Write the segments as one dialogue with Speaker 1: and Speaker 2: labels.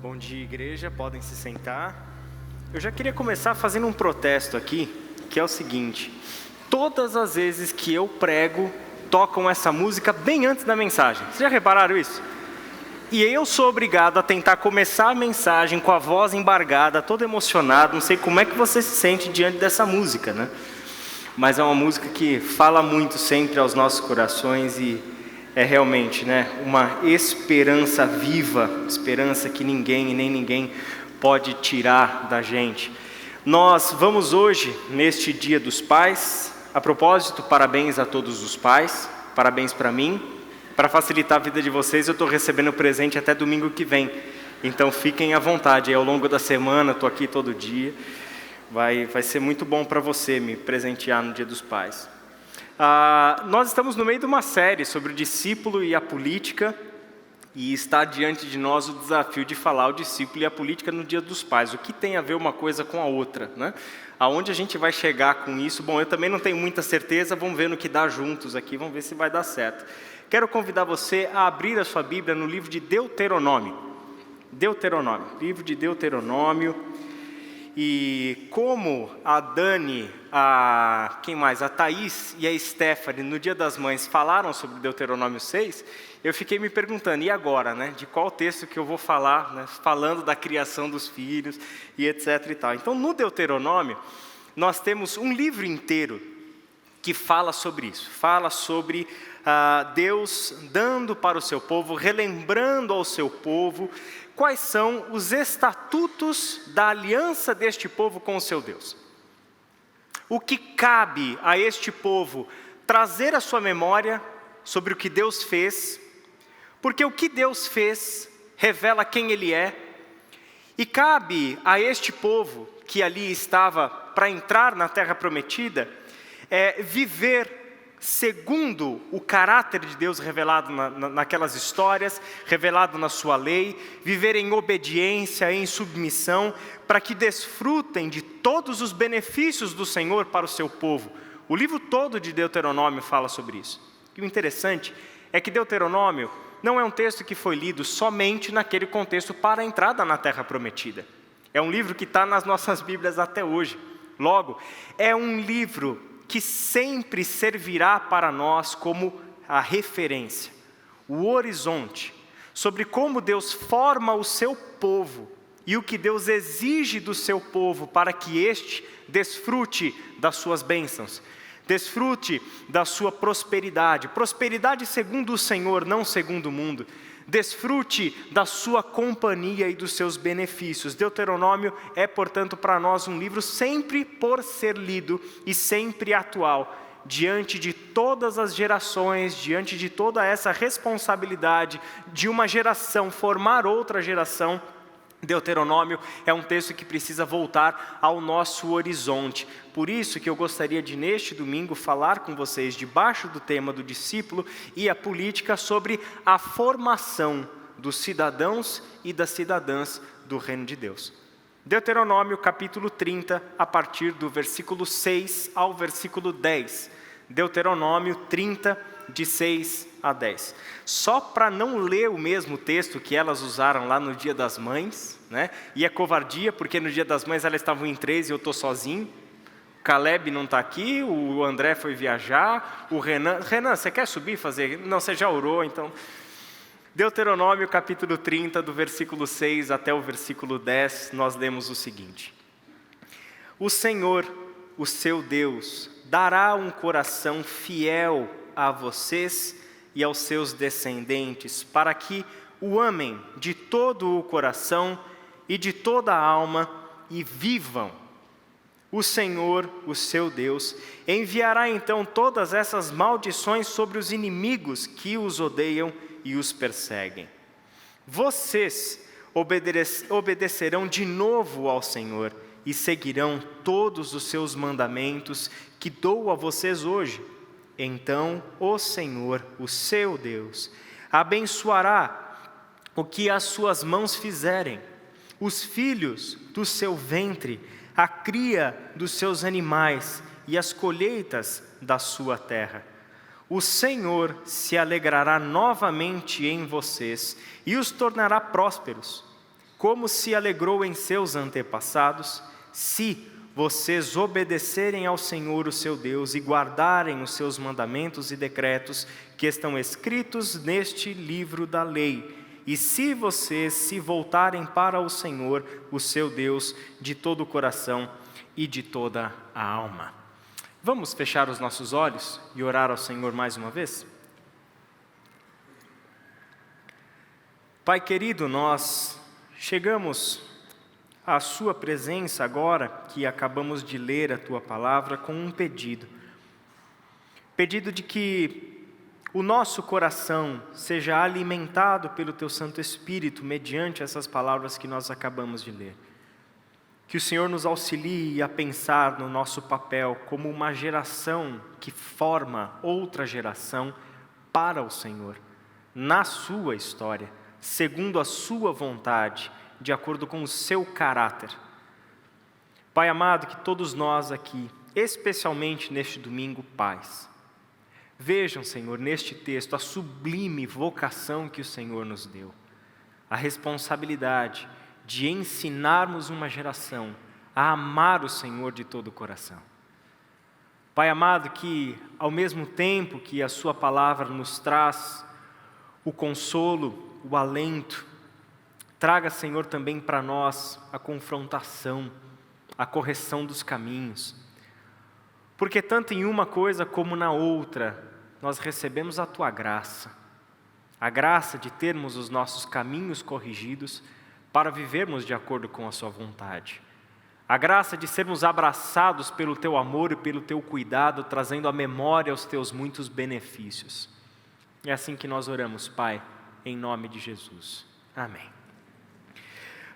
Speaker 1: Bom dia, igreja, podem se sentar. Eu já queria começar fazendo um protesto aqui, que é o seguinte: todas as vezes que eu prego, tocam essa música bem antes da mensagem. Vocês já repararam isso? E eu sou obrigado a tentar começar a mensagem com a voz embargada, todo emocionado. Não sei como é que você se sente diante dessa música, né? Mas é uma música que fala muito sempre aos nossos corações e é realmente, né, uma esperança viva, esperança que ninguém e nem ninguém pode tirar da gente. Nós vamos hoje, neste Dia dos Pais, a propósito, parabéns a todos os pais, parabéns para mim. Para facilitar a vida de vocês, eu estou recebendo presente até domingo que vem. Então fiquem à vontade, aí, ao longo da semana, estou aqui todo dia. Vai ser muito bom para você me presentear no Dia dos Pais. Nós estamos no meio de uma série sobre o discípulo e a política, e está diante de nós o desafio de falar o discípulo e a política no Dia dos Pais. O que tem a ver uma coisa com a outra, né? Aonde a gente vai chegar com isso? Bom, eu também não tenho muita certeza, vamos ver no que dá juntos aqui, vamos ver se vai dar certo. Quero convidar você a abrir a sua Bíblia no livro de Deuteronômio. Livro de Deuteronômio. E como a Dani, a Thaís e a Stephanie, no Dia das Mães, falaram sobre Deuteronômio 6, eu fiquei me perguntando, e agora, né? De qual texto que eu vou falar, né? Falando da criação dos filhos e etc e tal. Então, no Deuteronômio, nós temos um livro inteiro que fala sobre isso. Fala sobre Deus dando para o seu povo, relembrando ao seu povo, quais são os estatutos da aliança deste povo com o seu Deus. O que cabe a este povo trazer à sua memória sobre o que Deus fez, porque o que Deus fez revela quem Ele é, e cabe a este povo que ali estava para entrar na terra prometida, viver segundo o caráter de Deus revelado naquelas histórias, revelado na sua lei, viver em obediência, em submissão, para que desfrutem de todos os benefícios do Senhor para o seu povo. O livro todo de Deuteronômio fala sobre isso. E o interessante é que Deuteronômio não é um texto que foi lido somente naquele contexto para a entrada na terra prometida. É um livro que está nas nossas Bíblias até hoje. Logo, é um livro que sempre servirá para nós como a referência, o horizonte, sobre como Deus forma o seu povo e o que Deus exige do seu povo para que este desfrute das suas bênçãos, desfrute da sua prosperidade, prosperidade segundo o Senhor, não segundo o mundo. Desfrute da sua companhia e dos seus benefícios. Deuteronômio é, portanto, para nós um livro sempre por ser lido e sempre atual, diante de todas as gerações, diante de toda essa responsabilidade de uma geração formar outra geração. Deuteronômio é um texto que precisa voltar ao nosso horizonte. Por isso que eu gostaria de, neste domingo, falar com vocês, debaixo do tema do discípulo e a política, sobre a formação dos cidadãos e das cidadãs do reino de Deus. Deuteronômio capítulo 30, a partir do versículo 6 ao versículo 10. Deuteronômio 30, de 6 a 10. Só para não ler o mesmo texto que elas usaram lá no Dia das Mães, né? E é covardia, porque no Dia das Mães elas estavam em 3 e eu estou sozinho. O Caleb não está aqui, o André foi viajar, o Renan, você quer subir e fazer? Não, você já orou, então. Deuteronômio capítulo 30, do versículo 6 até o versículo 10, nós lemos o seguinte: O Senhor, o seu Deus, dará um coração fiel a vocês e aos seus descendentes, para que o amem de todo o coração e de toda a alma e vivam. O Senhor, o seu Deus, enviará então todas essas maldições sobre os inimigos que os odeiam e os perseguem. Vocês obedecerão de novo ao Senhor e seguirão todos os seus mandamentos que dou a vocês hoje. Então o Senhor, o seu Deus, abençoará o que as suas mãos fizerem, os filhos do seu ventre, a cria dos seus animais e as colheitas da sua terra. O Senhor se alegrará novamente em vocês e os tornará prósperos. como se alegrou em seus antepassados, se vocês obedecerem ao Senhor, o seu Deus, e guardarem os seus mandamentos e decretos que estão escritos neste livro da lei, e se vocês se voltarem para o Senhor, o seu Deus, de todo o coração e de toda a alma. Vamos fechar os nossos olhos e orar ao Senhor mais uma vez? Pai querido, nós chegamos à sua presença agora que acabamos de ler a tua palavra com um pedido. Pedido de que o nosso coração seja alimentado pelo teu Santo Espírito mediante essas palavras que nós acabamos de ler. Que o Senhor nos auxilie a pensar no nosso papel como uma geração que forma outra geração para o Senhor, na sua história, segundo a sua vontade, de acordo com o seu caráter. Pai amado, que todos nós aqui, especialmente neste domingo, pais, vejam, Senhor, neste texto a sublime vocação que o Senhor nos deu, a responsabilidade de ensinarmos uma geração a amar o Senhor de todo o coração. Pai amado, que ao mesmo tempo que a sua palavra nos traz o consolo, o alento, traga, Senhor, também para nós a confrontação, a correção dos caminhos. Porque tanto em uma coisa como na outra, nós recebemos a tua graça. A graça de termos os nossos caminhos corrigidos para vivermos de acordo com a sua vontade. A graça de sermos abraçados pelo teu amor e pelo teu cuidado, trazendo à memória os teus muitos benefícios. É assim que nós oramos, Pai, em nome de Jesus. Amém.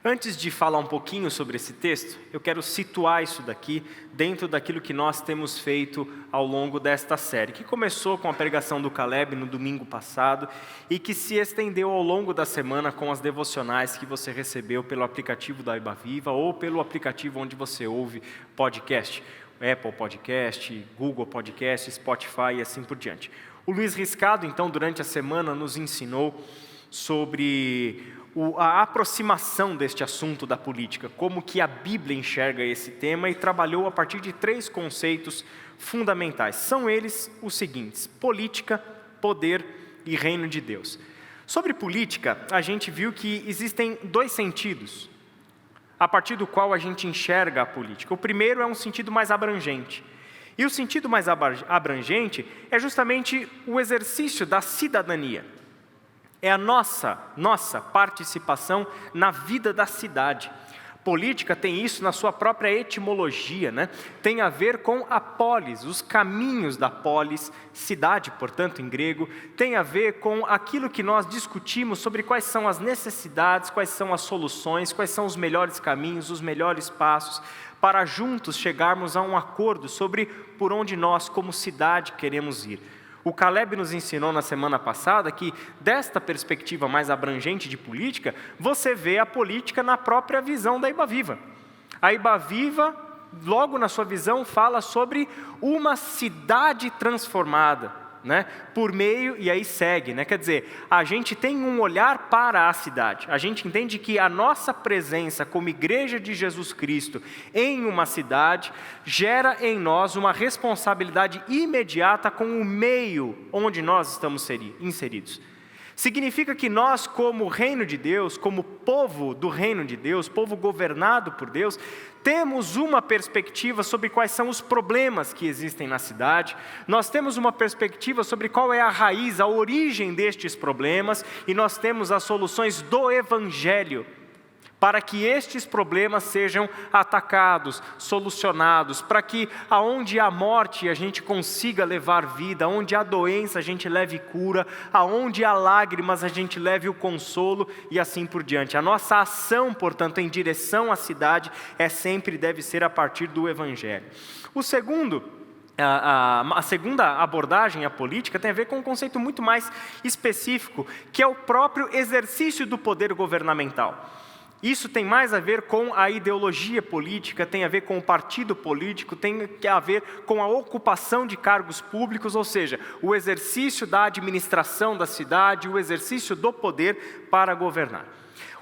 Speaker 1: Antes de falar um pouquinho sobre esse texto, eu quero situar isso daqui dentro daquilo que nós temos feito ao longo desta série, que começou com a pregação do Caleb no domingo passado e que se estendeu ao longo da semana com as devocionais que você recebeu pelo aplicativo da Ibaviva ou pelo aplicativo onde você ouve podcast, Apple Podcast, Google Podcast, Spotify e assim por diante. O Luiz Riscado, então, durante a semana nos ensinou sobre a aproximação deste assunto da política, como que a Bíblia enxerga esse tema, e trabalhou a partir de 3 conceitos fundamentais. São eles os seguintes: política, poder e reino de Deus. Sobre política, a gente viu que existem 2 sentidos, a partir do qual a gente enxerga a política. O primeiro é um sentido mais abrangente. E o sentido mais abrangente é justamente o exercício da cidadania. É a nossa participação na vida da cidade. Política tem isso na sua própria etimologia, né? Tem a ver com a polis, os caminhos da polis, cidade, portanto, em grego. Tem a ver com aquilo que nós discutimos sobre quais são as necessidades, quais são as soluções, quais são os melhores caminhos, os melhores passos, para juntos chegarmos a um acordo sobre por onde nós, como cidade, queremos ir. O Caleb nos ensinou na semana passada que, desta perspectiva mais abrangente de política, você vê a política na própria visão da Ibaviva. A Ibaviva, logo na sua visão, fala sobre uma cidade transformada, né? Por meio, e aí segue, né? Quer dizer, a gente tem um olhar para a cidade. A gente entende que a nossa presença como igreja de Jesus Cristo em uma cidade gera em nós uma responsabilidade imediata com o meio onde nós estamos inseridos. Significa que nós, como reino de Deus, como povo do reino de Deus, povo governado por Deus, temos uma perspectiva sobre quais são os problemas que existem na cidade, nós temos uma perspectiva sobre qual é a raiz, a origem destes problemas, e nós temos as soluções do Evangelho, para que estes problemas sejam atacados, solucionados, para que aonde há morte a gente consiga levar vida, aonde há doença a gente leve cura, aonde há lágrimas a gente leve o consolo e assim por diante. A nossa ação, portanto, em direção à cidade deve ser a partir do Evangelho. A segunda abordagem à política tem a ver com um conceito muito mais específico, que é o próprio exercício do poder governamental. Isso tem mais a ver com a ideologia política, tem a ver com o partido político, tem a ver com a ocupação de cargos públicos, ou seja, o exercício da administração da cidade, o exercício do poder para governar.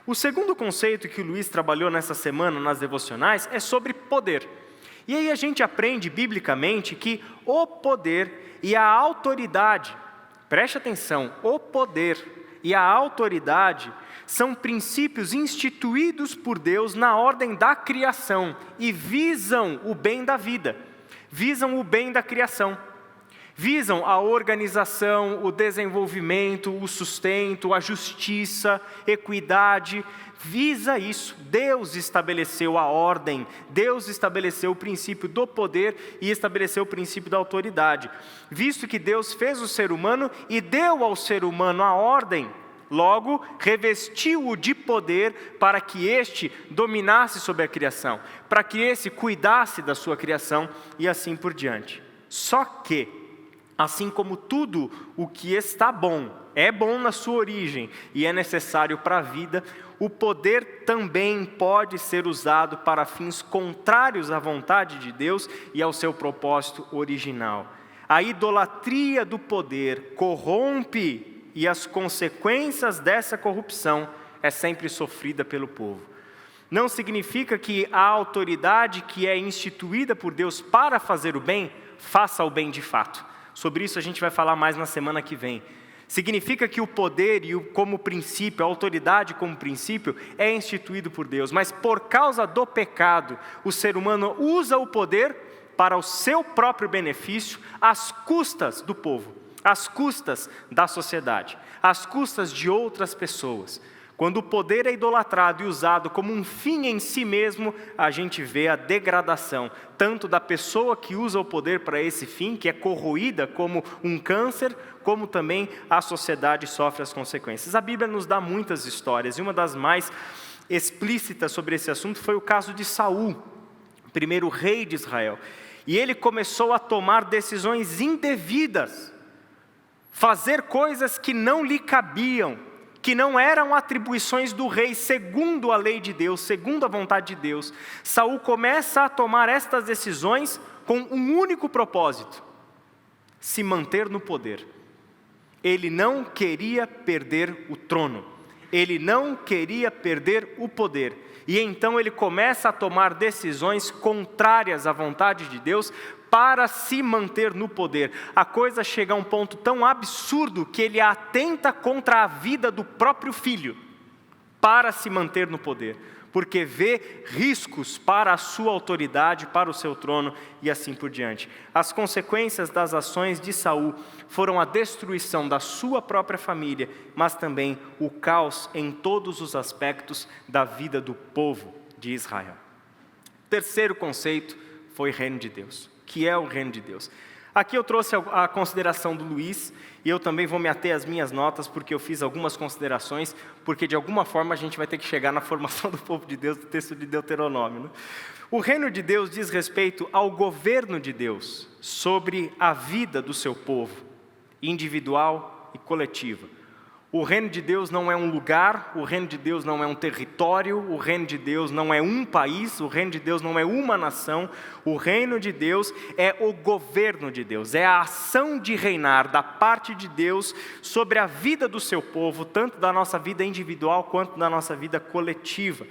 Speaker 1: O segundo conceito que o Luiz trabalhou nessa semana nas devocionais é sobre poder. E aí a gente aprende biblicamente que o poder e a autoridade, preste atenção, o poder e a autoridade são princípios instituídos por Deus na ordem da criação e visam o bem da vida, visam o bem da criação. Visam a organização, o desenvolvimento, o sustento, a justiça, equidade. Visa isso. Deus estabeleceu a ordem, Deus estabeleceu o princípio do poder e estabeleceu o princípio da autoridade. Visto que Deus fez o ser humano e deu ao ser humano a ordem, logo revestiu-o de poder para que este dominasse sobre a criação, para que esse cuidasse da sua criação e assim por diante. Só que, assim como tudo o que está bom, é bom na sua origem e é necessário para a vida, o poder também pode ser usado para fins contrários à vontade de Deus e ao seu propósito original. A idolatria do poder corrompe e as consequências dessa corrupção é sempre sofrida pelo povo. Não significa que a autoridade que é instituída por Deus para fazer o bem, faça o bem de fato. Sobre isso a gente vai falar mais na semana que vem. Significa que o poder como princípio, a autoridade como princípio, é instituído por Deus. Mas por causa do pecado, o ser humano usa o poder para o seu próprio benefício, às custas do povo, às custas da sociedade, às custas de outras pessoas. Quando o poder é idolatrado e usado como um fim em si mesmo, a gente vê a degradação, tanto da pessoa que usa o poder para esse fim, que é corroída como um câncer, como também a sociedade sofre as consequências. A Bíblia nos dá muitas histórias, e uma das mais explícitas sobre esse assunto foi o caso de Saul, primeiro rei de Israel. E ele começou a tomar decisões indevidas, fazer coisas que não lhe cabiam, que não eram atribuições do rei, segundo a lei de Deus, segundo a vontade de Deus. Saul começa a tomar estas decisões com um único propósito: se manter no poder. Ele não queria perder o trono, ele não queria perder o poder. E então ele começa a tomar decisões contrárias à vontade de Deus para se manter no poder. A coisa chega a um ponto tão absurdo que ele atenta contra a vida do próprio filho para se manter no poder, porque vê riscos para a sua autoridade, para o seu trono e assim por diante. As consequências das ações de Saul foram a destruição da sua própria família, mas também o caos em todos os aspectos da vida do povo de Israel. Terceiro conceito foi reino de Deus. Que é o reino de Deus. Aqui eu trouxe a consideração do Luiz, e eu também vou me ater às minhas notas, porque eu fiz algumas considerações, porque de alguma forma a gente vai ter que chegar na formação do povo de Deus, do texto de Deuteronômio, né? O reino de Deus diz respeito ao governo de Deus sobre a vida do seu povo, individual e coletiva. O reino de Deus não é um lugar, o reino de Deus não é um território, o reino de Deus não é um país, o reino de Deus não é uma nação. O reino de Deus é o governo de Deus, é a ação de reinar da parte de Deus sobre a vida do seu povo, tanto da nossa vida individual quanto da nossa vida coletiva.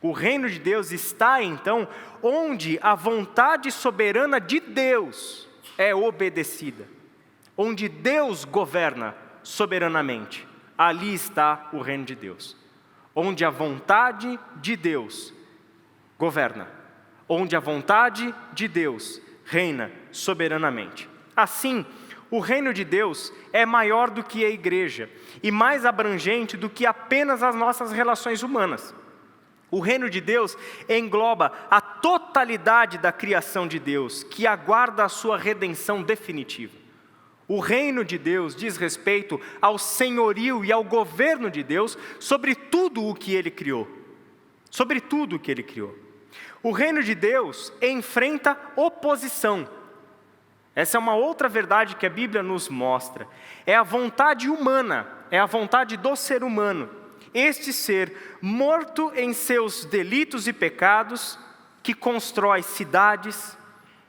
Speaker 1: O reino de Deus está, então, onde a vontade soberana de Deus é obedecida, onde Deus governa soberanamente. Ali está o reino de Deus, onde a vontade de Deus governa, onde a vontade de Deus reina soberanamente. Assim, o reino de Deus é maior do que a igreja e mais abrangente do que apenas as nossas relações humanas. O reino de Deus engloba a totalidade da criação de Deus, que aguarda a sua redenção definitiva. O reino de Deus diz respeito ao senhorio e ao governo de Deus sobre tudo o que Ele criou. Sobre tudo o que Ele criou. O reino de Deus enfrenta oposição. Essa é uma outra verdade que a Bíblia nos mostra. É a vontade humana, é a vontade do ser humano. Este ser morto em seus delitos e pecados, que constrói cidades,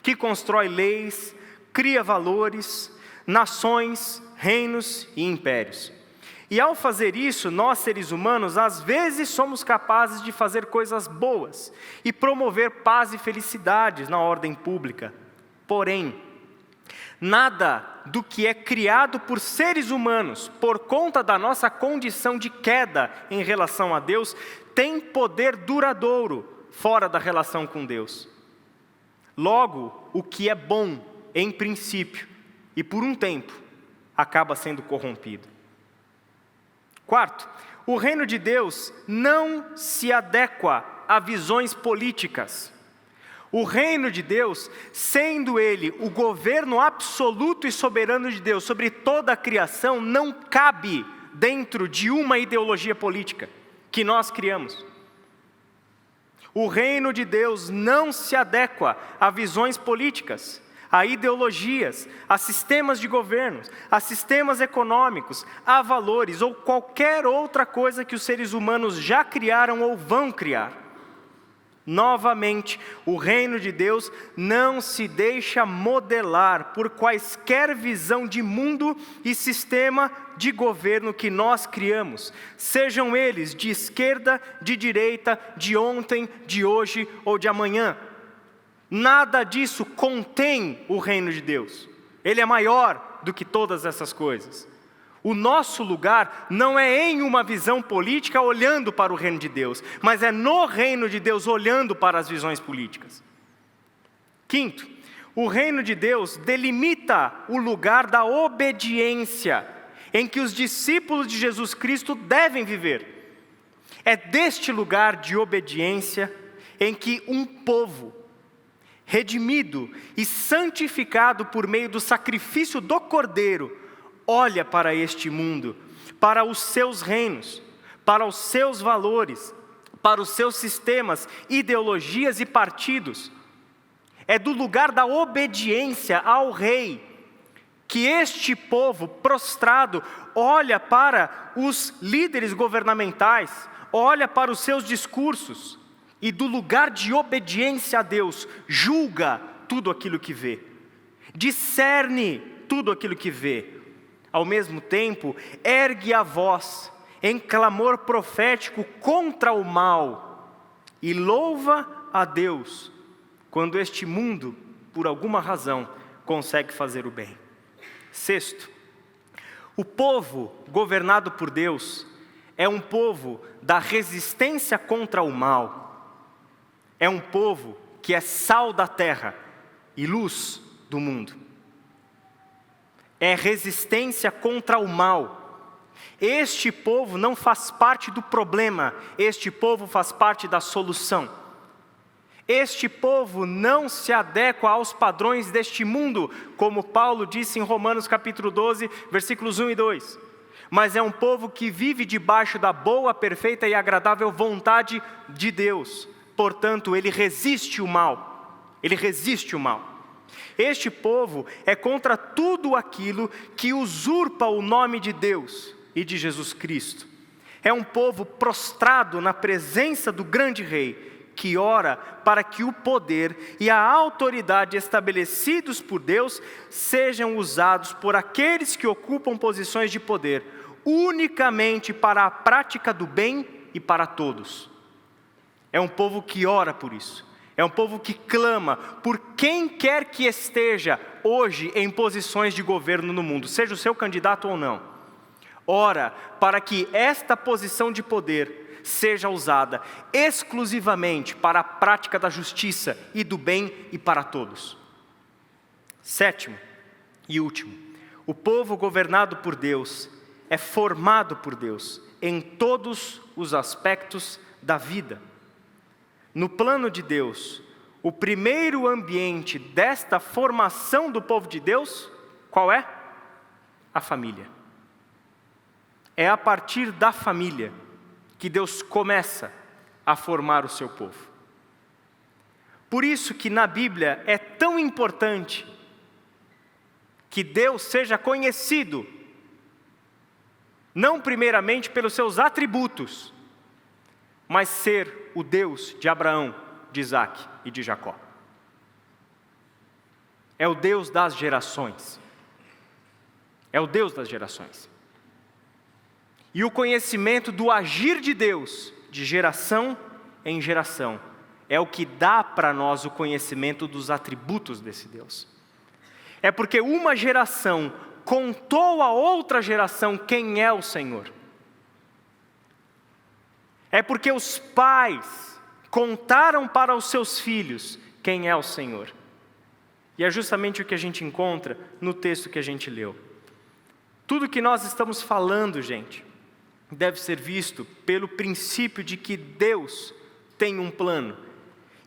Speaker 1: que constrói leis, cria valores, nações, reinos e impérios. E ao fazer isso, nós seres humanos, às vezes somos capazes de fazer coisas boas e promover paz e felicidades na ordem pública. Porém, nada do que é criado por seres humanos, por conta da nossa condição de queda em relação a Deus, tem poder duradouro fora da relação com Deus. Logo, o que é bom, em princípio, e por um tempo, acaba sendo corrompido. Quarto, o reino de Deus não se adequa a visões políticas. O reino de Deus, sendo ele o governo absoluto e soberano de Deus sobre toda a criação, não cabe dentro de uma ideologia política que nós criamos. O reino de Deus não se adequa a visões políticas, a ideologias, a sistemas de governo, a sistemas econômicos, a valores ou qualquer outra coisa que os seres humanos já criaram ou vão criar. Novamente, o reino de Deus não se deixa modelar por quaisquer visão de mundo e sistema de governo que nós criamos, sejam eles de esquerda, de direita, de ontem, de hoje ou de amanhã. Nada disso contém o reino de Deus. Ele é maior do que todas essas coisas. O nosso lugar não é em uma visão política olhando para o reino de Deus, mas é no reino de Deus olhando para as visões políticas. Quinto, o reino de Deus delimita o lugar da obediência em que os discípulos de Jesus Cristo devem viver. É deste lugar de obediência em que um povo redimido e santificado por meio do sacrifício do Cordeiro, olha para este mundo, para os seus reinos, para os seus valores, para os seus sistemas, ideologias e partidos. É do lugar da obediência ao rei que este povo prostrado olha para os líderes governamentais, olha para os seus discursos, e do lugar de obediência a Deus, julga tudo aquilo que vê, discerne tudo aquilo que vê. Ao mesmo tempo, ergue a voz em clamor profético contra o mal e louva a Deus quando este mundo, por alguma razão, consegue fazer o bem. Sexto, o povo governado por Deus é um povo da resistência contra o mal. É um povo que é sal da terra e luz do mundo. É resistência contra o mal. Este povo não faz parte do problema, este povo faz parte da solução. Este povo não se adequa aos padrões deste mundo, como Paulo disse em Romanos capítulo 12, versículos 1 e 2. Mas é um povo que vive debaixo da boa, perfeita e agradável vontade de Deus. Portanto, ele resiste o mal. Ele resiste o mal. Este povo é contra tudo aquilo que usurpa o nome de Deus e de Jesus Cristo. É um povo prostrado na presença do grande rei, que ora para que o poder e a autoridade estabelecidos por Deus sejam usados por aqueles que ocupam posições de poder, unicamente para a prática do bem e para todos. É um povo que ora por isso. É um povo que clama por quem quer que esteja hoje em posições de governo no mundo, seja o seu candidato ou não. Ora para que esta posição de poder seja usada exclusivamente para a prática da justiça e do bem e para todos. Sétimo e último, o povo governado por Deus é formado por Deus em todos os aspectos da vida. No plano de Deus, o primeiro ambiente desta formação do povo de Deus, qual é? A família. É a partir da família que Deus começa a formar o seu povo. Por isso que na Bíblia é tão importante que Deus seja conhecido, não primeiramente pelos seus atributos, mas ser o Deus de Abraão, de Isaac e de Jacó. É o Deus das gerações. É o Deus das gerações. e o conhecimento do agir de Deus, de geração em geração, é o que dá para nós o conhecimento dos atributos desse Deus. É porque uma geração contou a outra geração quem é o Senhor. É porque os pais contaram para os seus filhos quem é o Senhor. E é justamente o que a gente encontra no texto que a gente leu. Tudo que nós estamos falando, gente, deve ser visto pelo princípio de que Deus tem um plano.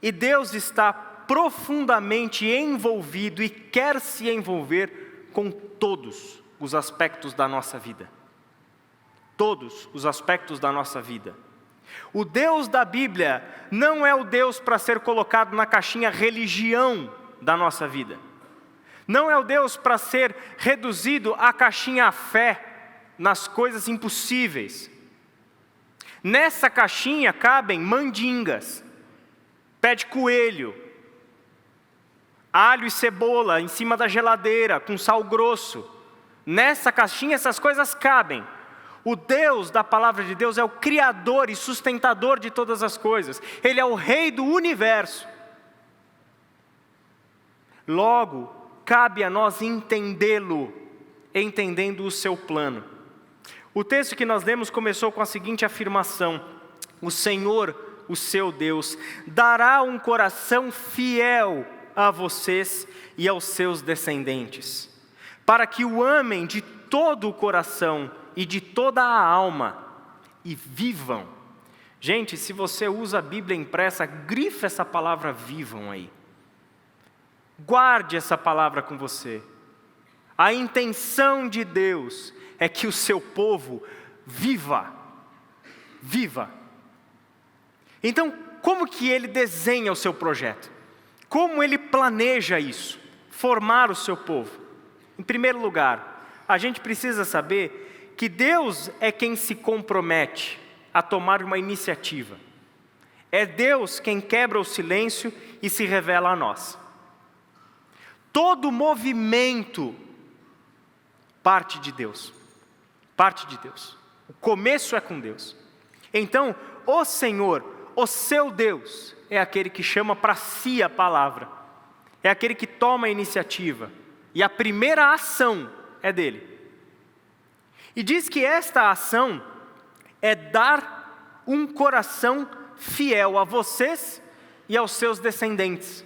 Speaker 1: E Deus está profundamente envolvido e quer se envolver com todos os aspectos da nossa vida. Todos os aspectos da nossa vida. O Deus da Bíblia não é o Deus para ser colocado na caixinha religião da nossa vida. Não é o Deus para ser reduzido à caixinha fé nas coisas impossíveis. Nessa caixinha cabem mandingas, pé de coelho, alho e cebola em cima da geladeira com sal grosso. Nessa caixinha essas coisas cabem. O Deus da palavra de Deus é o criador e sustentador de todas as coisas. Ele é o rei do universo. Logo, cabe a nós entendê-lo, entendendo o seu plano. O texto que nós lemos começou com a seguinte afirmação: o Senhor, o seu Deus, dará um coração fiel a vocês e aos seus descendentes, para que o amem de todo o coração e de toda a alma, e vivam. Gente, se você usa a Bíblia impressa, grifa essa palavra vivam aí. Guarde essa palavra com você. A intenção de Deus é que o seu povo viva. Viva. Então, como que ele desenha o seu projeto? Como ele planeja isso? Formar o seu povo? Em primeiro lugar, a gente precisa saber que Deus é quem se compromete a tomar uma iniciativa. É Deus quem quebra o silêncio e se revela a nós. Todo movimento parte de Deus. Parte de Deus. O começo é com Deus. Então, o Senhor, o seu Deus, é aquele que chama para si a palavra. É aquele que toma a iniciativa. E a primeira ação é dele. E diz que esta ação é dar um coração fiel a vocês e aos seus descendentes.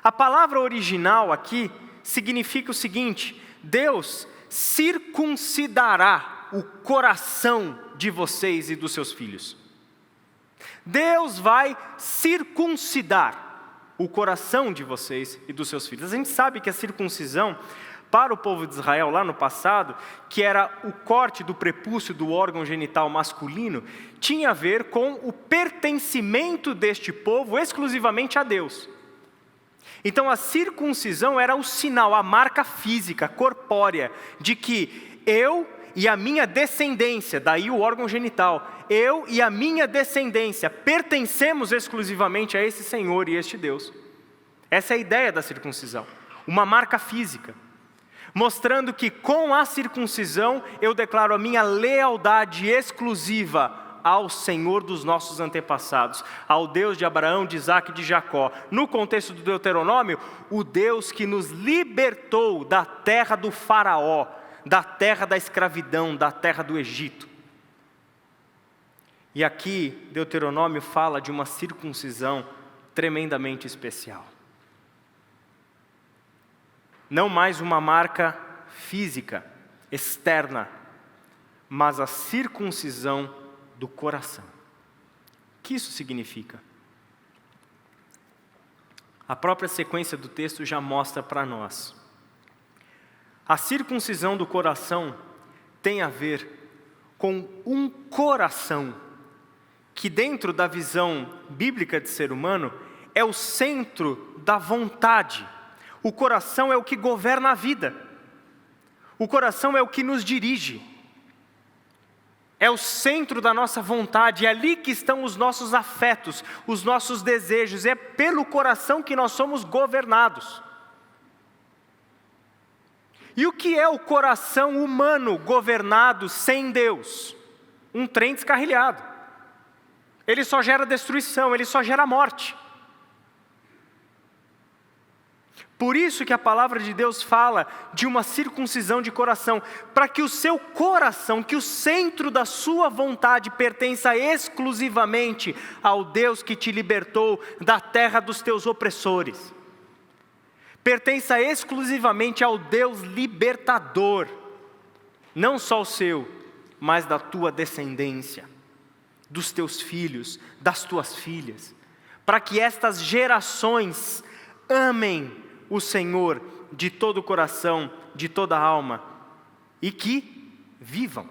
Speaker 1: A palavra original aqui significa o seguinte: Deus circuncidará o coração de vocês e dos seus filhos. Deus vai circuncidar o coração de vocês e dos seus filhos. A gente sabe que a circuncisão, para o povo de Israel lá no passado, que era o corte do prepúcio do órgão genital masculino, tinha a ver com o pertencimento deste povo exclusivamente a Deus. Então a circuncisão era o sinal, a marca física, corpórea, de que eu e a minha descendência, daí o órgão genital, eu e a minha descendência pertencemos exclusivamente a esse Senhor e este Deus. Essa é a ideia da circuncisão, uma marca física, mostrando que com a circuncisão eu declaro a minha lealdade exclusiva ao Senhor dos nossos antepassados, ao Deus de Abraão, de Isaque e de Jacó. No contexto do Deuteronômio, o Deus que nos libertou da terra do faraó, da terra da escravidão, da terra do Egito. E aqui, Deuteronômio fala de uma circuncisão tremendamente especial. Não mais uma marca física, externa, mas a circuncisão do coração. O que isso significa? A própria sequência do texto já mostra para nós. A circuncisão do coração tem a ver com um coração que, dentro da visão bíblica de ser humano, é o centro da vontade. O coração é o que governa a vida. O coração é o que nos dirige. É o centro da nossa vontade, é ali que estão os nossos afetos, os nossos desejos, é pelo coração que nós somos governados. E o que é o coração humano governado sem Deus? um trem descarrilhado. Ele só gera destruição, ele só gera morte. Por isso que a palavra de Deus fala de uma circuncisão de coração, para que o seu coração, que o centro da sua vontade pertença exclusivamente ao Deus que te libertou da terra dos teus opressores. Pertença exclusivamente ao Deus libertador, não só o seu, mas da tua descendência, dos teus filhos, das tuas filhas, para que estas gerações amem o Senhor de todo o coração, de toda a alma, e que vivam.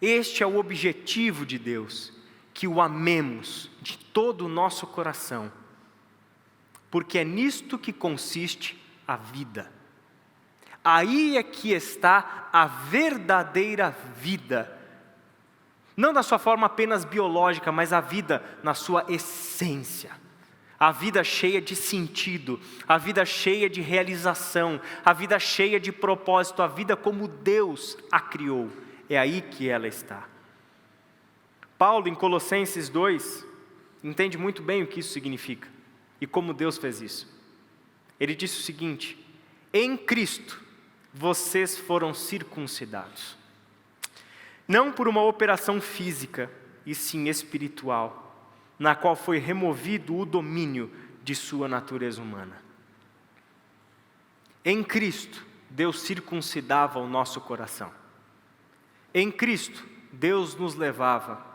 Speaker 1: Este é o objetivo de Deus, que o amemos de todo o nosso coração, porque é nisto que consiste a vida. Aí é que está a verdadeira vida, não da sua forma apenas biológica, mas a vida na sua essência. A vida cheia de sentido, a vida cheia de realização, a vida cheia de propósito, a vida como Deus a criou. É aí que ela está. Paulo, em Colossenses 2, entende muito bem o que isso significa e como Deus fez isso. Ele disse o seguinte: em Cristo vocês foram circuncidados, não por uma operação física, e sim espiritual, na qual foi removido o domínio de sua natureza humana. Em Cristo, Deus circuncidava o nosso coração. Em Cristo, Deus nos levava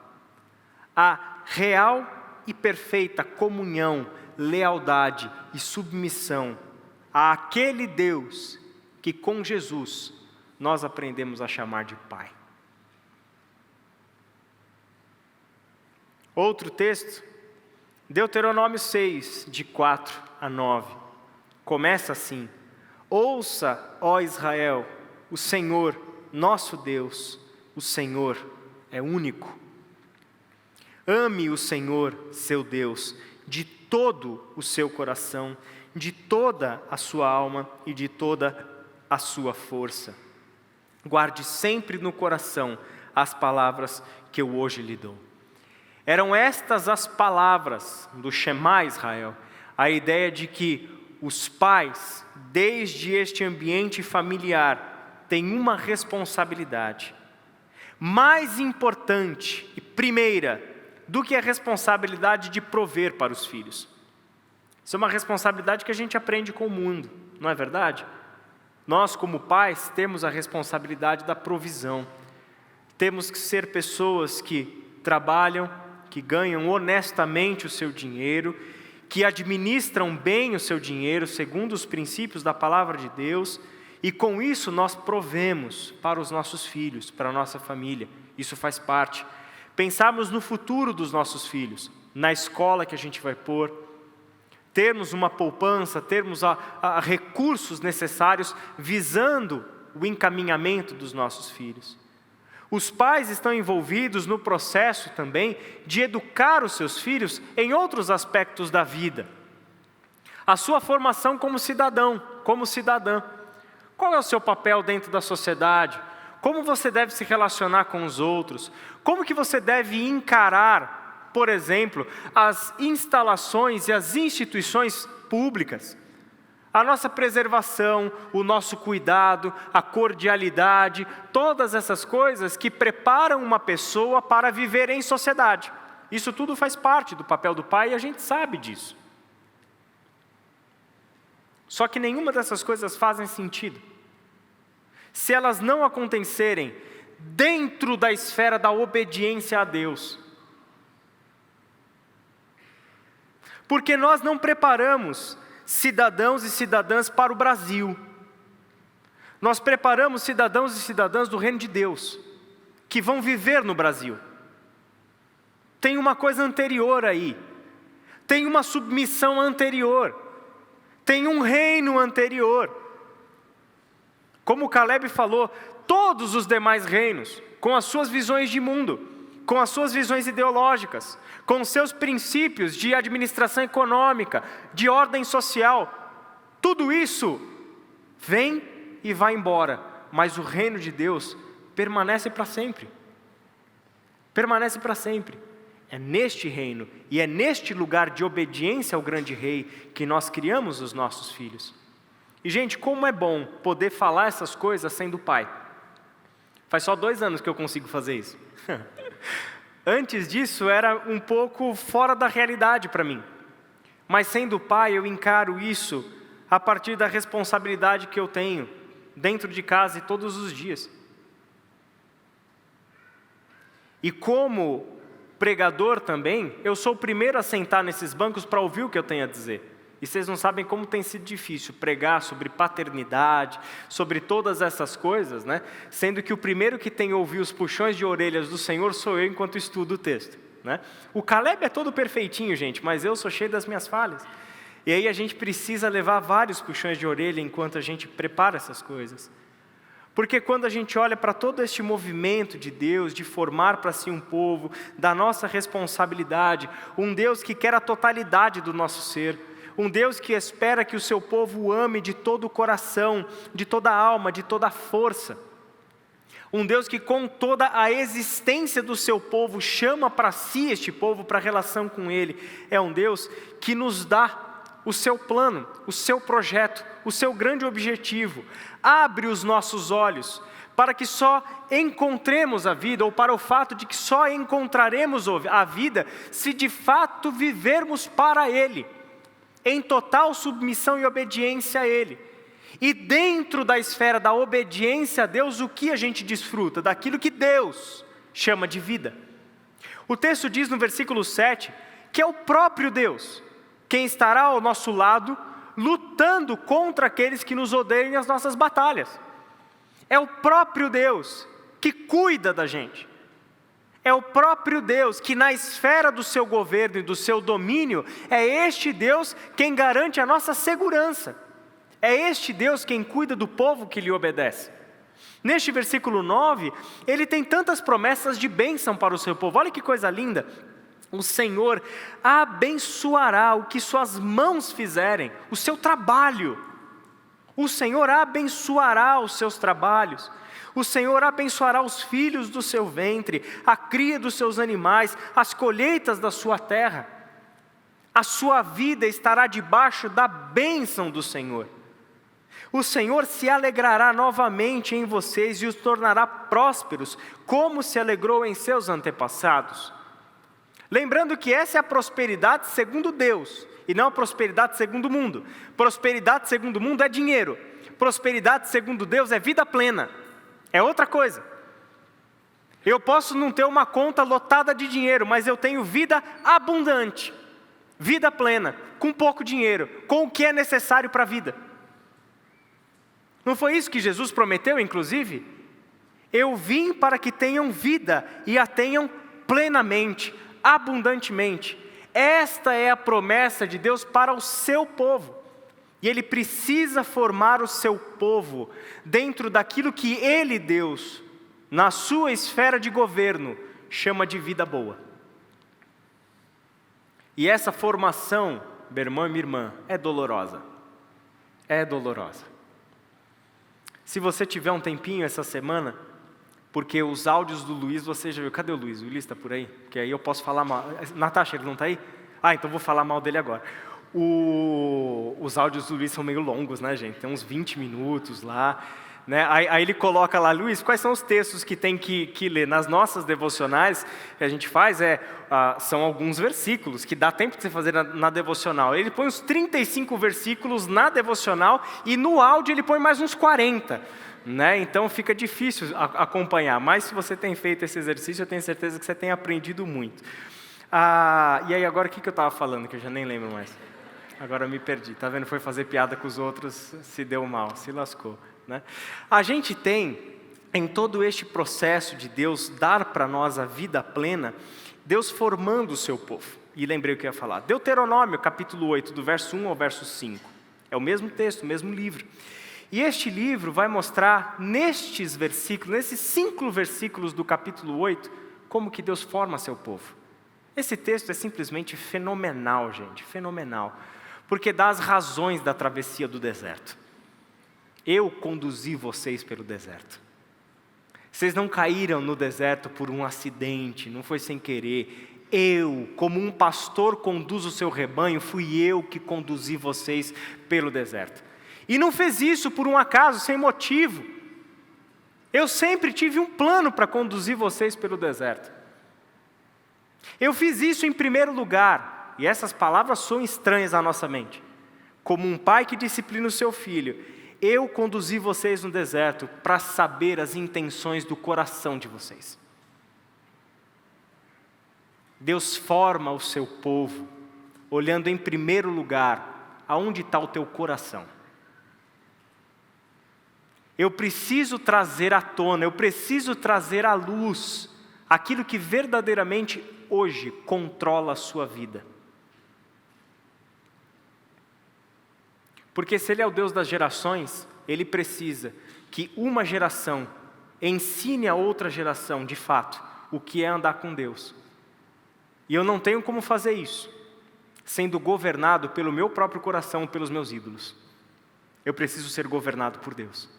Speaker 1: a real e perfeita comunhão, lealdade e submissão àquele Deus que com Jesus nós aprendemos a chamar de Pai. Outro texto, Deuteronômio 6, de 4 a 9, começa assim: ouça, ó Israel, o Senhor, nosso Deus, o Senhor é único. Ame o Senhor, seu Deus, de todo o seu coração, de toda a sua alma e de toda a sua força. Guarde sempre no coração as palavras que eu hoje lhe dou. Eram estas as palavras do Shema Israel, a ideia de que os pais, desde este ambiente familiar, têm uma responsabilidade mais importante e primeira do que a responsabilidade de prover para os filhos. Isso é uma responsabilidade que a gente aprende com o mundo, não é verdade? Nós, como pais, temos a responsabilidade da provisão. Temos que ser pessoas que trabalham, que ganham honestamente o seu dinheiro, que administram bem o seu dinheiro segundo os princípios da palavra de Deus, e com isso nós provemos para os nossos filhos, para a nossa família. Isso faz parte. Pensarmos no futuro dos nossos filhos, na escola que a gente vai pôr, termos uma poupança, termos recursos necessários visando o encaminhamento dos nossos filhos. Os pais estão envolvidos no processo também de educar os seus filhos em outros aspectos da vida. A sua formação como cidadão, como cidadã. Qual é o seu papel dentro da sociedade? Como você deve se relacionar com os outros? Como que você deve encarar, por exemplo, as instalações e as instituições públicas? A nossa preservação, o nosso cuidado, a cordialidade, todas essas coisas que preparam uma pessoa para viver em sociedade. Isso tudo faz parte do papel do pai e a gente sabe disso. Só que nenhuma dessas coisas fazem sentido se elas não acontecerem dentro da esfera da obediência a Deus. Porque nós não preparamos cidadãos e cidadãs para o Brasil. Nós preparamos cidadãos e cidadãs do reino de Deus, que vão viver no Brasil. Tem uma coisa anterior aí. Tem uma submissão anterior. Tem um reino anterior. Como Caleb falou, todos os demais reinos, com as suas visões de mundo, com as suas visões ideológicas, com os seus princípios de administração econômica, de ordem social, tudo isso vem e vai embora, mas o reino de Deus permanece para sempre. permanece para sempre. É neste reino e é neste lugar de obediência ao grande rei que nós criamos os nossos filhos. E gente, como é bom poder falar essas coisas sendo pai. Faz só 2 anos que eu consigo fazer isso. Antes disso era um pouco fora da realidade para mim. Mas sendo pai eu encaro isso a partir da responsabilidade que eu tenho dentro de casa e todos os dias. E como pregador também, eu sou o primeiro a sentar nesses bancos para ouvir o que eu tenho a dizer. E vocês não sabem como tem sido difícil pregar sobre paternidade, sobre todas essas coisas, né? Sendo que o primeiro que tem a ouvir os puxões de orelhas do Senhor sou eu enquanto estudo o texto, né? O Caleb é todo perfeitinho, gente, mas eu sou cheio das minhas falhas. E aí a gente precisa levar vários puxões de orelha enquanto a gente prepara essas coisas. Porque quando a gente olha para todo este movimento de Deus, de formar para si um povo, da nossa responsabilidade, um Deus que quer a totalidade do nosso ser, um Deus que espera que o seu povo o ame de todo o coração, de toda a alma, de toda a força. Um Deus que com toda a existência do seu povo chama para si este povo para a relação com Ele. É um Deus que nos dá o seu plano, o seu projeto, o seu grande objetivo. Abre os nossos olhos para que só encontremos a vida, ou para o fato de que só encontraremos a vida se de fato vivermos para Ele, em total submissão e obediência a Ele. E dentro da esfera da obediência a Deus, o que a gente desfruta? Daquilo que Deus chama de vida. O texto diz no versículo 7, que é o próprio Deus quem estará ao nosso lado, lutando contra aqueles que nos odeiam nas nossas batalhas. É o próprio Deus que cuida da gente. É o próprio Deus que na esfera do seu governo e do seu domínio, é este Deus quem garante a nossa segurança. É este Deus quem cuida do povo que lhe obedece. Neste versículo 9, ele tem tantas promessas de bênção para o seu povo. Olha que coisa linda. O Senhor abençoará o que suas mãos fizerem, o seu trabalho. O Senhor abençoará os seus trabalhos. O Senhor abençoará os filhos do seu ventre, a cria dos seus animais, as colheitas da sua terra. A sua vida estará debaixo da bênção do Senhor. O Senhor se alegrará novamente em vocês e os tornará prósperos, como se alegrou em seus antepassados. Lembrando que essa é a prosperidade segundo Deus, e não a prosperidade segundo o mundo. Prosperidade segundo o mundo é dinheiro. Prosperidade segundo Deus é vida plena. É outra coisa. Eu posso não ter uma conta lotada de dinheiro, mas eu tenho vida abundante, vida plena, com pouco dinheiro, com o que é necessário para a vida. Não foi isso que Jesus prometeu, inclusive? Eu vim para que tenham vida e a tenham plenamente, abundantemente. Esta é a promessa de Deus para o seu povo. E Ele precisa formar o seu povo dentro daquilo que Ele, Deus, na sua esfera de governo, chama de vida boa. E essa formação, meu irmão e minha irmã, é dolorosa. É dolorosa. Se você tiver um tempinho essa semana, porque os áudios do Luiz, você já viu. Cadê o Luiz? O Luiz está por aí? Porque aí eu posso falar mal. Natasha, ele não está aí? Ah, então vou falar mal dele agora. Os áudios do Luiz são meio longos, né, gente? Tem uns 20 minutos lá. Né? Aí ele coloca lá, Luiz, quais são os textos que tem que ler? Nas nossas devocionais, que a gente faz, são alguns versículos, que dá tempo de você fazer na devocional. Ele põe uns 35 versículos na devocional, e no áudio ele põe mais uns 40. Né? Então fica difícil acompanhar, mas se você tem feito esse exercício, eu tenho certeza que você tem aprendido muito. E aí agora o que eu estava falando, que eu já nem lembro mais. Agora eu me perdi, tá vendo? Foi fazer piada com os outros, se deu mal, se lascou. Né? A gente tem, em todo este processo de Deus dar para nós a vida plena, Deus formando o seu povo. E lembrei o que eu ia falar. Deuteronômio, capítulo 8, do verso 1 ao verso 5. É o mesmo texto, o mesmo livro. E este livro vai mostrar nestes versículos, nesses 5 versículos do capítulo 8, como que Deus forma seu povo. Esse texto é simplesmente fenomenal, gente, fenomenal. Porque dá as razões da travessia do deserto. Eu conduzi vocês pelo deserto. Vocês não caíram no deserto por um acidente, não foi sem querer. Eu, como um pastor conduzo o seu rebanho, fui eu que conduzi vocês pelo deserto. E não fez isso por um acaso, sem motivo. Eu sempre tive um plano para conduzir vocês pelo deserto. Eu fiz isso em primeiro lugar, e essas palavras são estranhas à nossa mente. Como um pai que disciplina o seu filho, eu conduzi vocês no deserto para saber as intenções do coração de vocês. Deus forma o seu povo, olhando em primeiro lugar, aonde está o teu coração. Eu preciso trazer à tona, eu preciso trazer à luz aquilo que verdadeiramente hoje controla a sua vida. Porque se Ele é o Deus das gerações, Ele precisa que uma geração ensine a outra geração, de fato, o que é andar com Deus. E eu não tenho como fazer isso, sendo governado pelo meu próprio coração, pelos meus ídolos. Eu preciso ser governado por Deus.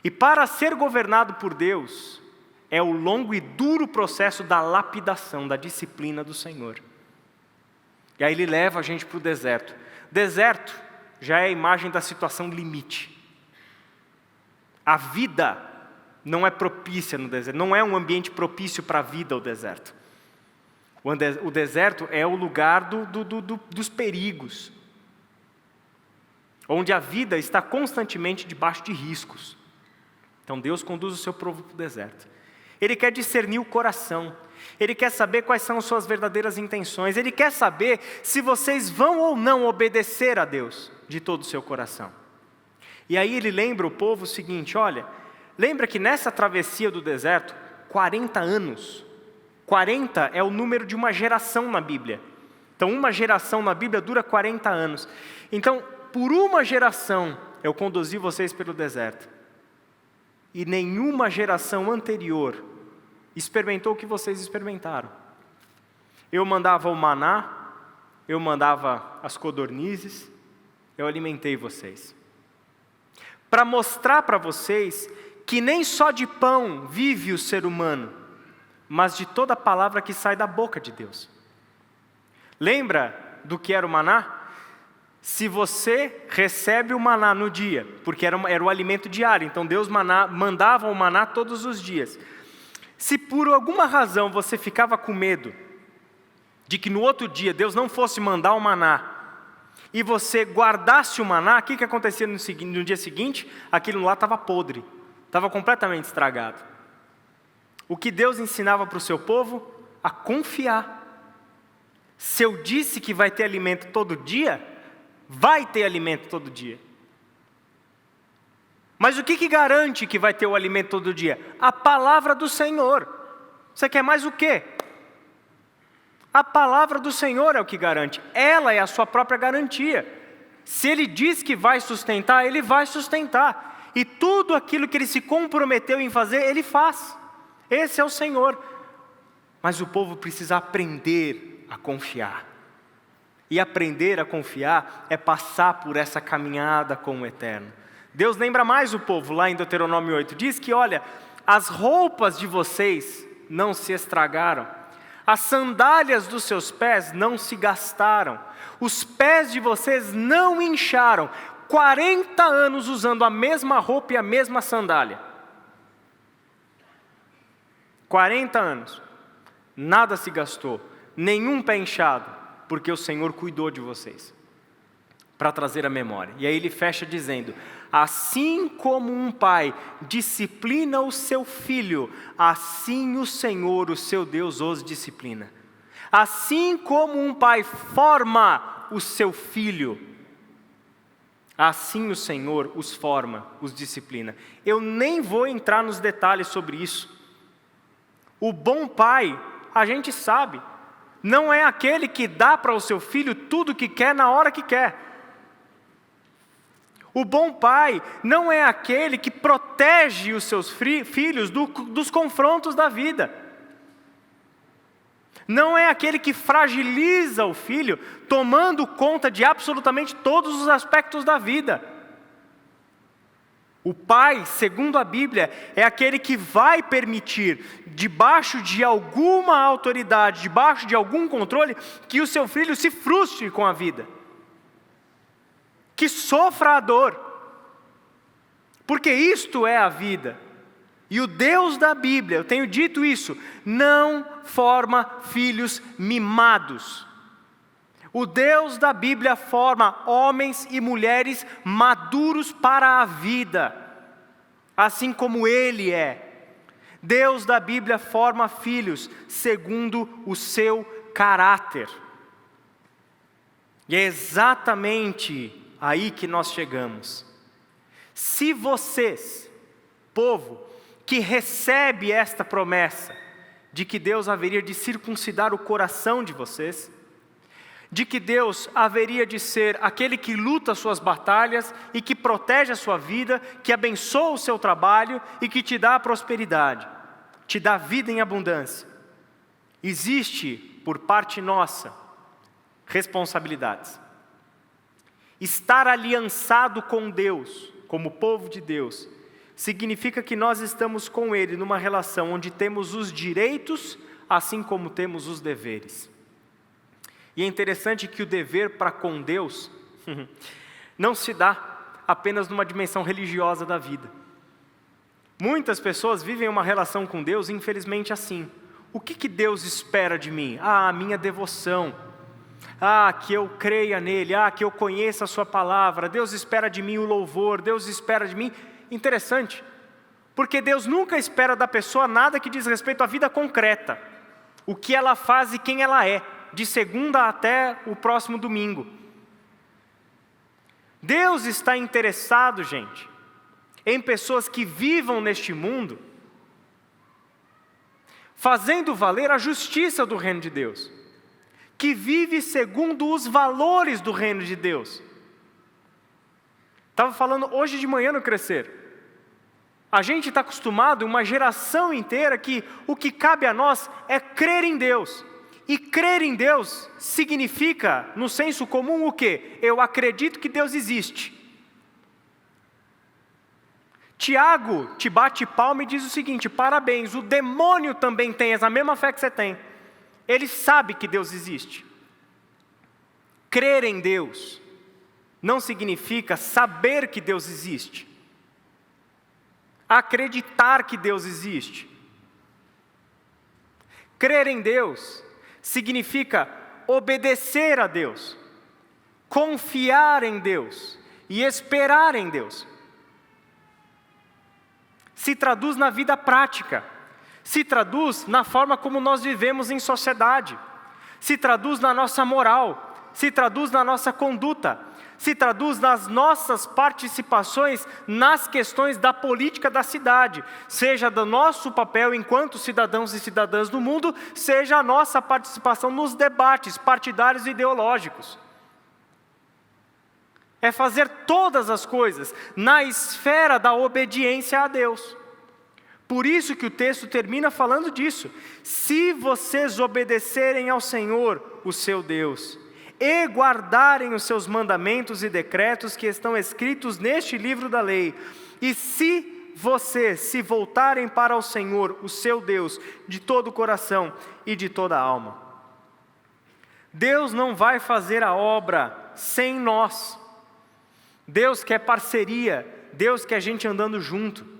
Speaker 1: E para ser governado por Deus, é o longo e duro processo da lapidação, da disciplina do Senhor. E aí Ele leva a gente para o deserto. Deserto já é a imagem da situação limite. A vida não é propícia no deserto, não é um ambiente propício para a vida o deserto. O deserto é o lugar dos perigos, onde a vida está constantemente debaixo de riscos. Então Deus conduz o seu povo para o deserto. Ele quer discernir o coração, Ele quer saber quais são as suas verdadeiras intenções, Ele quer saber se vocês vão ou não obedecer a Deus de todo o seu coração. E aí Ele lembra o povo o seguinte, olha, lembra que nessa travessia do deserto, 40 anos, 40 é o número de uma geração na Bíblia. Então uma geração na Bíblia dura 40 anos. Então, por uma geração eu conduzi vocês pelo deserto. E nenhuma geração anterior experimentou o que vocês experimentaram. Eu mandava o maná, eu mandava as codornizes, eu alimentei vocês. Para mostrar para vocês que nem só de pão vive o ser humano, mas de toda palavra que sai da boca de Deus. Lembra do que era o maná? Se você recebe o maná no dia, porque era o alimento diário, então Deus mandava o maná todos os dias. Se por alguma razão você ficava com medo de que no outro dia Deus não fosse mandar o maná, e você guardasse o maná, o que acontecia no dia seguinte? Aquilo lá estava podre, estava completamente estragado. O que Deus ensinava para o seu povo? A confiar. Se eu disse que vai ter alimento todo dia, vai ter alimento todo dia. Mas o que garante que vai ter o alimento todo dia? A palavra do Senhor. Você quer mais o quê? A palavra do Senhor é o que garante. Ela é a sua própria garantia. Se Ele diz que vai sustentar, Ele vai sustentar. E tudo aquilo que Ele se comprometeu em fazer, Ele faz. Esse é o Senhor. Mas o povo precisa aprender a confiar. E aprender a confiar é passar por essa caminhada com o Eterno. Deus lembra mais o povo, lá em Deuteronômio 8, diz que, olha, as roupas de vocês não se estragaram, as sandálias dos seus pés não se gastaram, os pés de vocês não incharam, 40 anos usando a mesma roupa e a mesma sandália. 40 anos, nada se gastou, nenhum pé inchado, porque o Senhor cuidou de vocês, para trazer a memória. E aí Ele fecha dizendo, assim como um pai disciplina o seu filho, assim o Senhor, o seu Deus, os disciplina. Assim como um pai forma o seu filho, assim o Senhor os forma, os disciplina. Eu nem vou entrar nos detalhes sobre isso. O bom pai, a gente sabe, não é aquele que dá para o seu filho tudo o que quer na hora que quer. O bom pai não é aquele que protege os seus filhos dos confrontos da vida. Não é aquele que fragiliza o filho, tomando conta de absolutamente todos os aspectos da vida. O pai, segundo a Bíblia, é aquele que vai permitir, debaixo de alguma autoridade, debaixo de algum controle, que o seu filho se frustre com a vida, que sofra a dor, porque isto é a vida. E o Deus da Bíblia, eu tenho dito isso, não forma filhos mimados. O Deus da Bíblia forma homens e mulheres maduros para a vida, assim como Ele é. Deus da Bíblia forma filhos segundo o seu caráter. E é exatamente aí que nós chegamos. Se vocês, povo, que recebe esta promessa de que Deus haveria de circuncidar o coração de vocês, de que Deus haveria de ser aquele que luta as suas batalhas e que protege a sua vida, que abençoa o seu trabalho e que te dá a prosperidade, te dá vida em abundância. Existe, por parte nossa, responsabilidades. Estar aliançado com Deus, como povo de Deus, significa que nós estamos com Ele numa relação onde temos os direitos, assim como temos os deveres. E é interessante que o dever para com Deus não se dá apenas numa dimensão religiosa da vida. Muitas pessoas vivem uma relação com Deus, infelizmente, assim. O que Deus espera de mim? A minha devoção. Que eu creia nele. Que eu conheça a sua palavra. Deus espera de mim o louvor. Deus espera de mim. Interessante, porque Deus nunca espera da pessoa nada que diz respeito à vida concreta. O que ela faz e quem ela é, de segunda até o próximo domingo. Deus está interessado, gente, em pessoas que vivam neste mundo, fazendo valer a justiça do reino de Deus, que vive segundo os valores do reino de Deus. Estava falando hoje de manhã no Crescer. A gente está acostumado, uma geração inteira, que o que cabe a nós é crer em Deus. E crer em Deus significa, no senso comum, o quê? Eu acredito que Deus existe. Tiago te bate palma e diz o seguinte: parabéns, o demônio também tem essa mesma fé que você tem. Ele sabe que Deus existe. Crer em Deus não significa saber que Deus existe. Acreditar que Deus existe. Crer em Deus significa obedecer a Deus, confiar em Deus e esperar em Deus. Se traduz na vida prática, se traduz na forma como nós vivemos em sociedade, se traduz na nossa moral, se traduz na nossa conduta, se traduz nas nossas participações nas questões da política da cidade, seja do nosso papel enquanto cidadãos e cidadãs do mundo, seja a nossa participação nos debates partidários e ideológicos. É fazer todas as coisas na esfera da obediência a Deus. Por isso que o texto termina falando disso. Se vocês obedecerem ao Senhor, o seu Deus, e guardarem os seus mandamentos e decretos que estão escritos neste livro da lei, e se vocês se voltarem para o Senhor, o seu Deus, de todo o coração e de toda a alma. Deus não vai fazer a obra sem nós. Deus quer parceria, Deus quer gente andando junto.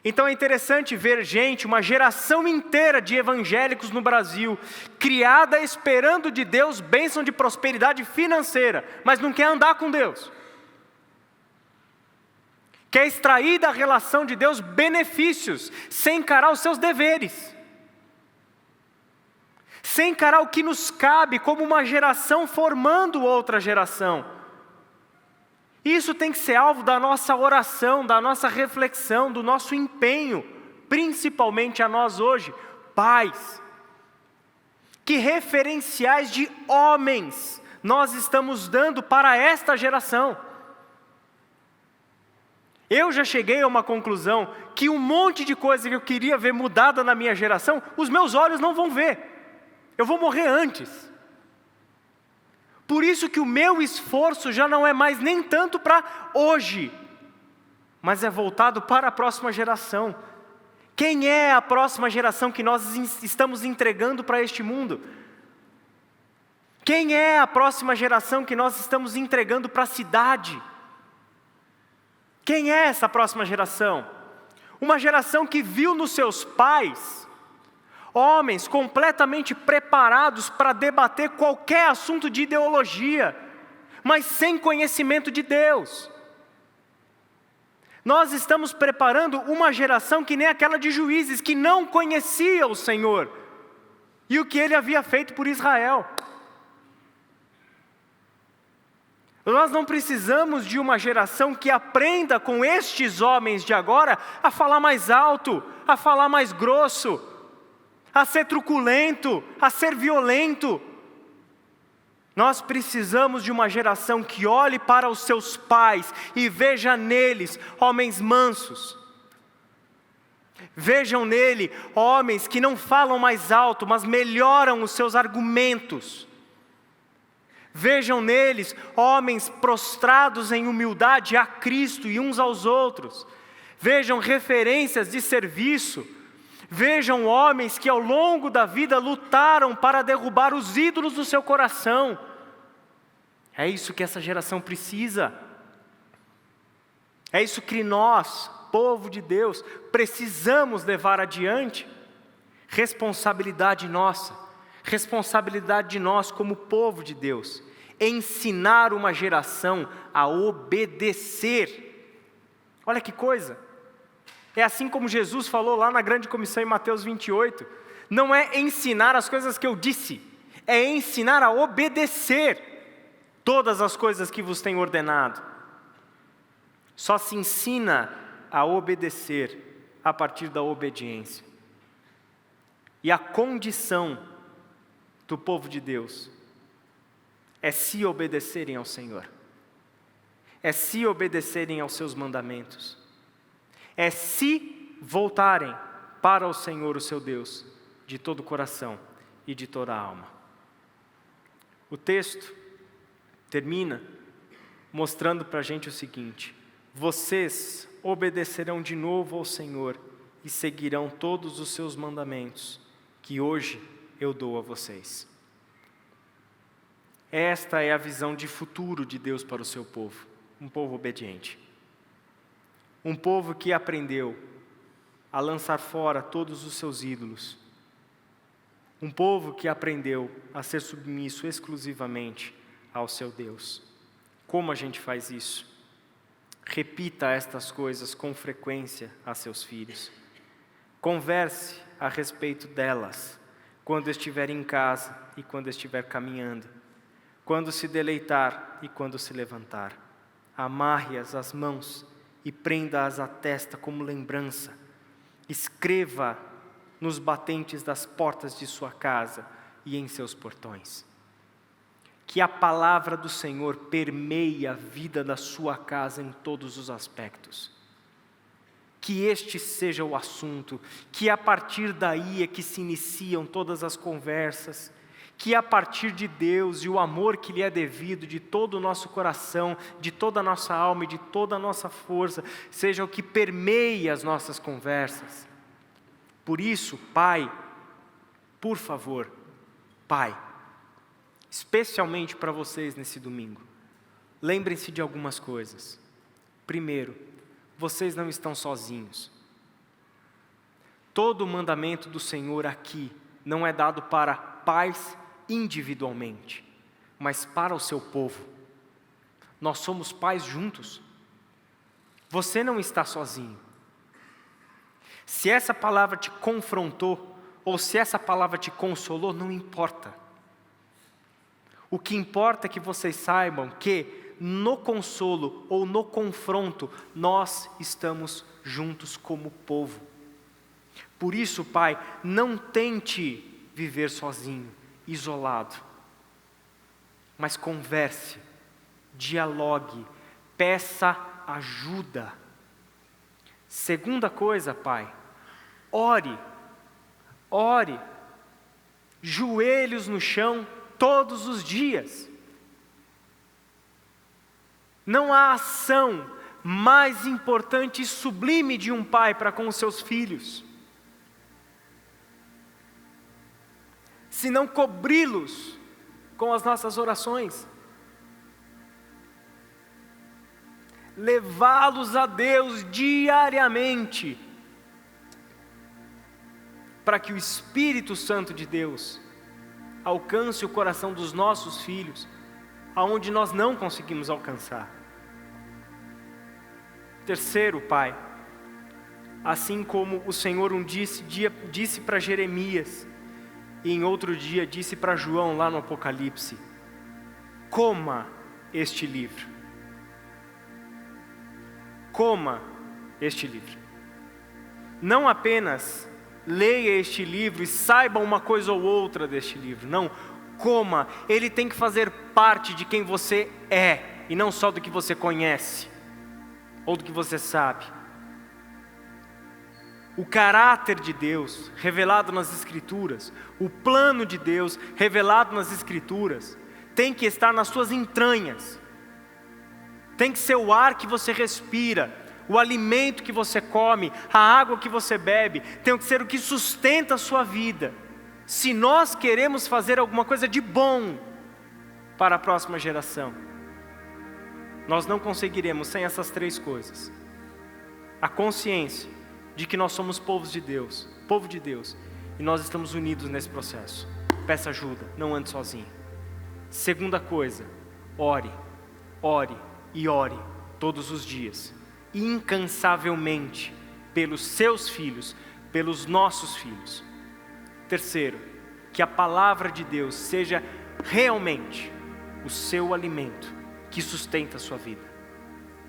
Speaker 1: Então é interessante ver gente, uma geração inteira de evangélicos no Brasil, criada esperando de Deus bênção de prosperidade financeira, mas não quer andar com Deus. Quer extrair da relação de Deus benefícios, sem encarar os seus deveres. Sem encarar o que nos cabe como uma geração formando outra geração. Isso tem que ser alvo da nossa oração, da nossa reflexão, do nosso empenho, principalmente a nós hoje, pais. Que referenciais de homens nós estamos dando para esta geração? Eu já cheguei a uma conclusão que um monte de coisa que eu queria ver mudada na minha geração, os meus olhos não vão ver. Eu vou morrer antes. Por isso que o meu esforço já não é mais nem tanto para hoje, mas é voltado para a próxima geração. Quem é a próxima geração que nós estamos entregando para este mundo? Quem é a próxima geração que nós estamos entregando para a cidade? Quem é essa próxima geração? Uma geração que viu nos seus pais homens completamente preparados para debater qualquer assunto de ideologia, mas sem conhecimento de Deus. Nós estamos preparando uma geração que nem aquela de Juízes, que não conhecia o Senhor e o que Ele havia feito por Israel. Nós não precisamos de uma geração que aprenda com estes homens de agora a falar mais alto, a falar mais grosso, a ser truculento, a ser violento. Nós precisamos de uma geração que olhe para os seus pais e veja neles homens mansos. Vejam nele homens que não falam mais alto, mas melhoram os seus argumentos. Vejam neles homens prostrados em humildade a Cristo e uns aos outros. Vejam referências de serviço. Vejam homens que ao longo da vida lutaram para derrubar os ídolos do seu coração. É isso que essa geração precisa. É isso que nós, povo de Deus, precisamos levar adiante. Responsabilidade nossa, responsabilidade de nós como povo de Deus. Ensinar uma geração a obedecer. Olha que coisa. É assim como Jesus falou lá na grande comissão em Mateus 28. Não é ensinar as coisas que eu disse, é ensinar a obedecer todas as coisas que vos tenho ordenado. Só se ensina a obedecer a partir da obediência. E a condição do povo de Deus é se obedecerem ao Senhor, é se obedecerem aos seus mandamentos, é se voltarem para o Senhor, o seu Deus, de todo o coração e de toda a alma. O texto termina mostrando para a gente o seguinte: vocês obedecerão de novo ao Senhor e seguirão todos os seus mandamentos, que hoje eu dou a vocês. Esta é a visão de futuro de Deus para o seu povo, um povo obediente. Um povo que aprendeu a lançar fora todos os seus ídolos. Um povo que aprendeu a ser submisso exclusivamente ao seu Deus. Como a gente faz isso? Repita estas coisas com frequência a seus filhos. Converse a respeito delas, quando estiver em casa e quando estiver caminhando, quando se deleitar e quando se levantar. Amarre-as às mãos e prenda-as à testa como lembrança. Escreva nos batentes das portas de sua casa e em seus portões. Que a palavra do Senhor permeie a vida da sua casa em todos os aspectos. Que este seja o assunto, que a partir daí é que se iniciam todas as conversas, que a partir de Deus e o amor que lhe é devido de todo o nosso coração, de toda a nossa alma e de toda a nossa força, seja o que permeie as nossas conversas. Por isso, Pai, por favor, Pai, especialmente para vocês nesse domingo, lembrem-se de algumas coisas. Primeiro, vocês não estão sozinhos. Todo o mandamento do Senhor aqui não é dado para pais individualmente, mas para o seu povo. Nós somos pais juntos. Você não está sozinho. Se essa palavra te confrontou, ou se essa palavra te consolou, não importa. O que importa é que vocês saibam que no consolo ou no confronto, nós estamos juntos como povo. Por isso, Pai, não tente viver sozinho, isolado, mas converse, dialogue, peça ajuda. Segunda coisa, Pai, ore, joelhos no chão todos os dias. Não há ação mais importante e sublime de um pai para com os seus filhos, se não cobri-los com as nossas orações, levá-los a Deus diariamente, para que o Espírito Santo de Deus alcance o coração dos nossos filhos, aonde nós não conseguimos alcançar. Terceiro, Pai, assim como o Senhor disse para Jeremias, e em outro dia disse para João lá no Apocalipse: coma este livro. Coma este livro. Não apenas leia este livro e saiba uma coisa ou outra deste livro. Não, coma. Ele tem que fazer parte de quem você é, e não só do que você conhece, ou do que você sabe. O caráter de Deus revelado nas Escrituras, o plano de Deus revelado nas Escrituras, tem que estar nas suas entranhas. Tem que ser o ar que você respira, o alimento que você come, a água que você bebe, tem que ser o que sustenta a sua vida. Se nós queremos fazer alguma coisa de bom para a próxima geração, nós não conseguiremos sem essas três coisas: a consciência de que nós somos povo de Deus, e nós estamos unidos nesse processo. Peça ajuda, não ande sozinho. Segunda coisa, ore e ore todos os dias, incansavelmente, pelos seus filhos, pelos nossos filhos. Terceiro, que a palavra de Deus seja realmente o seu alimento que sustenta a sua vida.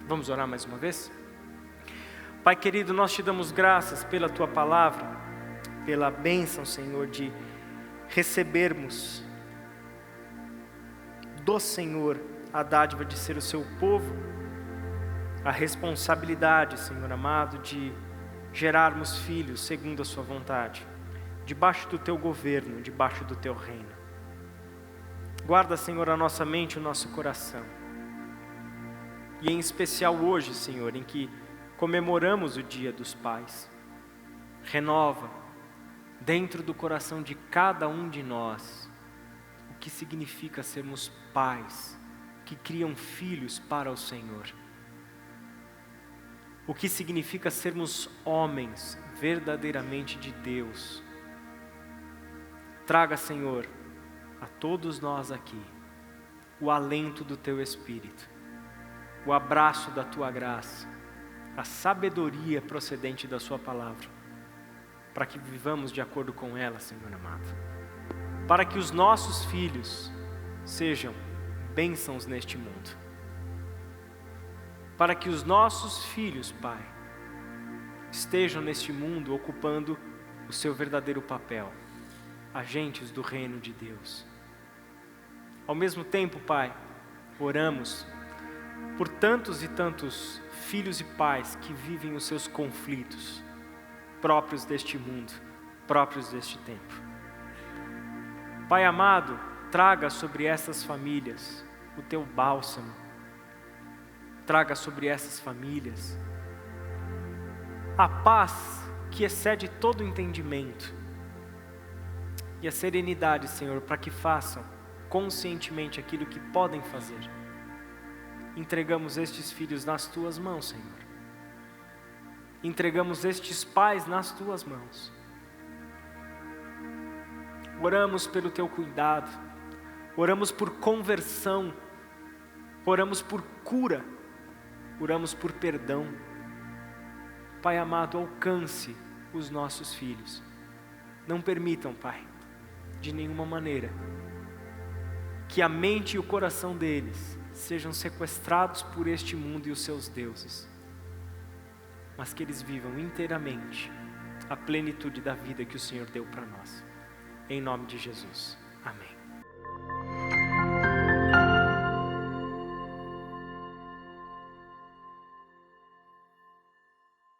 Speaker 1: Vamos orar mais uma vez? Pai querido, nós te damos graças pela tua palavra, pela bênção, Senhor, de recebermos do Senhor a dádiva de ser o seu povo, a responsabilidade, Senhor amado, de gerarmos filhos segundo a sua vontade, debaixo do teu governo, debaixo do teu reino. Guarda, Senhor, a nossa mente e o nosso coração, e em especial hoje, Senhor, em que comemoramos o Dia dos Pais. Renova dentro do coração de cada um de nós o que significa sermos pais que criam filhos para o Senhor. O que significa sermos homens verdadeiramente de Deus. Traga, Senhor, a todos nós aqui o alento do teu Espírito, o abraço da tua graça, a sabedoria procedente da sua palavra, para que vivamos de acordo com ela, Senhor amado. Para que os nossos filhos sejam bênçãos neste mundo. Para que os nossos filhos, Pai, estejam neste mundo ocupando o seu verdadeiro papel, agentes do reino de Deus. Ao mesmo tempo, Pai, oramos por tantos e tantos filhos e pais que vivem os seus conflitos, próprios deste mundo, próprios deste tempo. Pai amado, traga sobre essas famílias o teu bálsamo, traga sobre essas famílias a paz que excede todo entendimento e a serenidade, Senhor, para que façam conscientemente aquilo que podem fazer. Entregamos estes filhos nas tuas mãos, Senhor. Entregamos estes pais nas tuas mãos. Oramos pelo teu cuidado, oramos por conversão, oramos por cura, oramos por perdão. Pai amado, alcance os nossos filhos. Não permitam, Pai, de nenhuma maneira, que a mente e o coração deles sejam sequestrados por este mundo e os seus deuses, mas que eles vivam inteiramente a plenitude da vida que o Senhor deu para nós. Em nome de Jesus. Amém.